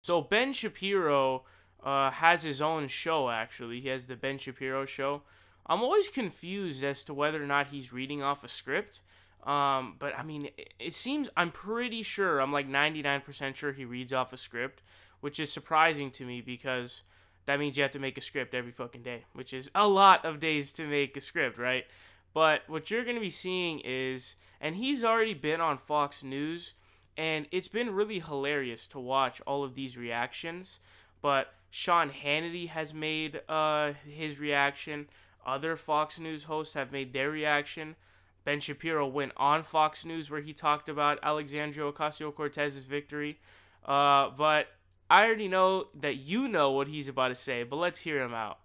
So Ben Shapiro has his own show. Actually, he has the Ben Shapiro show. I'm always confused as to whether or not he's reading off a script. But I mean, it seems I'm pretty sure. I'm like 99% sure he reads off a script, which is surprising to me because that means you have to make a script every fucking day, which is a lot of days to make a script, right? But what you're going to be seeing is, and he's already been on Fox News, and it's been really hilarious to watch all of these reactions. But Sean Hannity has made his reaction. Other Fox News hosts have made their reaction. Ben Shapiro went on Fox News where he talked about Alexandria Ocasio-Cortez's victory. But I already know that you know what he's about to say, but let's hear him out.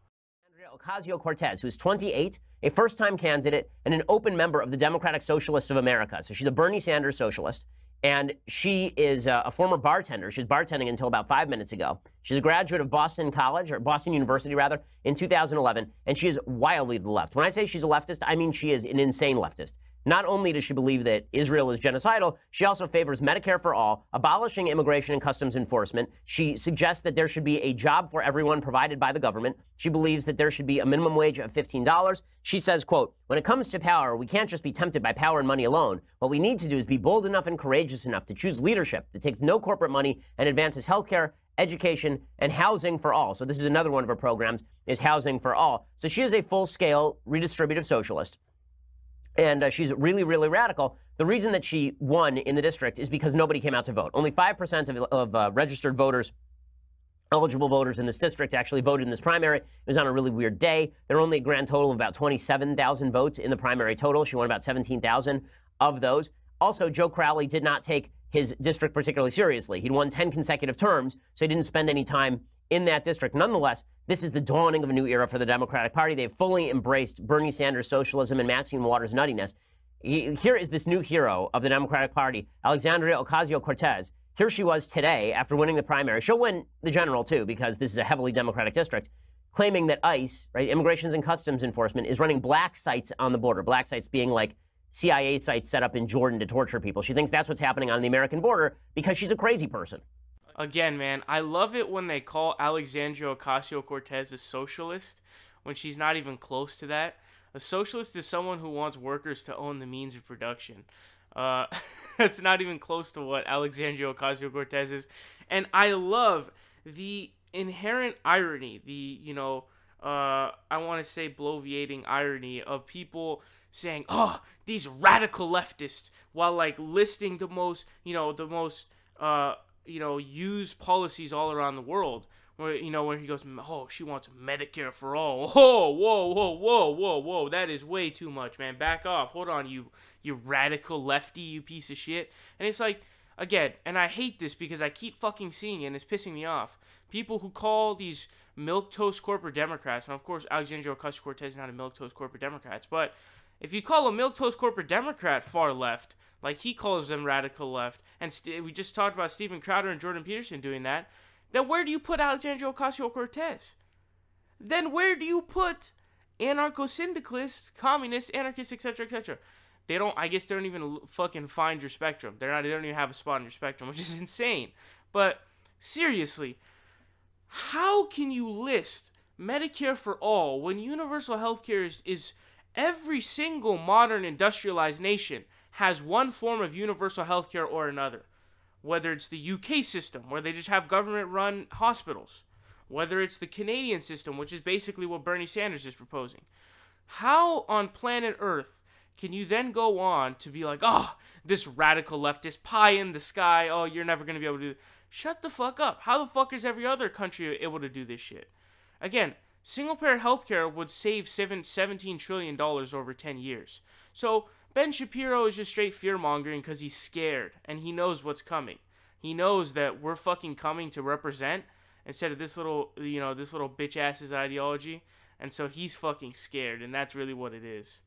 Alexandria Ocasio-Cortez, who's 28, a first-time candidate, and an open member of the Democratic Socialists of America. So she's a Bernie Sanders socialist, and she is a former bartender. She was bartending until about 5 minutes ago. She's a graduate of Boston College, or Boston University, rather, in 2011, and she is wildly to the left. When I say she's a leftist, I mean she is an insane leftist. Not only does she believe that Israel is genocidal, she also favors Medicare for all, abolishing immigration and customs enforcement. She suggests that there should be a job for everyone provided by the government. She believes that there should be a minimum wage of $15. She says, quote, when it comes to power, we can't just be tempted by power and money alone. What we need to do is be bold enough and courageous enough to choose leadership that takes no corporate money and advances healthcare, education, and housing for all. So this is another one of her programs, is housing for all. So she is a full-scale redistributive socialist. And she's really, really radical. The reason that she won in the district is because nobody came out to vote. Only 5% of registered voters, eligible voters in this district, actually voted in this primary. It was on a really weird day. There were only a grand total of about 27,000 votes in the primary total. She won about 17,000 of those. Also, Joe Crowley did not take his district particularly seriously. He'd won 10 consecutive terms, so he didn't spend any time in that district. Nonetheless, this is the dawning of a new era for the Democratic Party. They've fully embraced Bernie Sanders' socialism and Maxine Waters' nuttiness. Here is this new hero of the Democratic Party, Alexandria Ocasio-Cortez. Here she was today after winning the primary. She'll win the general, too, because this is a heavily Democratic district, claiming that ICE, right, Immigration and Customs Enforcement, is running black sites on the border. Black sites being like CIA sites set up in Jordan to torture people. She thinks that's what's happening on the American border because she's a crazy person. Again, man, I love it when they call Alexandria Ocasio-Cortez a socialist when she's not even close to that. A socialist is someone who wants workers to own the means of production. That's not even close to what Alexandria Ocasio-Cortez is. And I love the inherent irony, I want to say bloviating irony of people saying, oh, these radical leftists, while like listing the most used policies all around the world. Where he goes, oh, she wants Medicare for all. Oh, whoa, that is way too much, man. Back off. Hold on, you radical lefty, you piece of shit. And it's like, again, and I hate this because I keep fucking seeing it and it's pissing me off. People who call these milquetoast corporate Democrats, and of course Alexandria Ocasio-Cortez is not a milquetoast corporate Democrats, but if you call a milquetoast corporate Democrat far left, like he calls them radical left, and we just talked about Steven Crowder and Jordan Peterson doing that, then where do you put Alexandria Ocasio-Cortez? Then where do you put anarcho-syndicalists, communists, anarchists, etc., etc.? I guess they don't even fucking find your spectrum. They don't even have a spot in your spectrum, which is insane. But seriously, how can you list Medicare for all when universal health care is every single modern industrialized nation has one form of universal health care or another? Whether it's the UK system, where they just have government-run hospitals. Whether it's the Canadian system, which is basically what Bernie Sanders is proposing. How on planet Earth can you then go on to be like, oh, this radical leftist pie in the sky, oh, you're never going to be able to do it. Shut the fuck up. How the fuck is every other country able to do this shit? Again, single-payer healthcare would save $17 trillion over 10 years. So Ben Shapiro is just straight fear-mongering because he's scared, and he knows what's coming. He knows that we're fucking coming to represent instead of this little bitch-ass's ideology, and so he's fucking scared, and that's really what it is.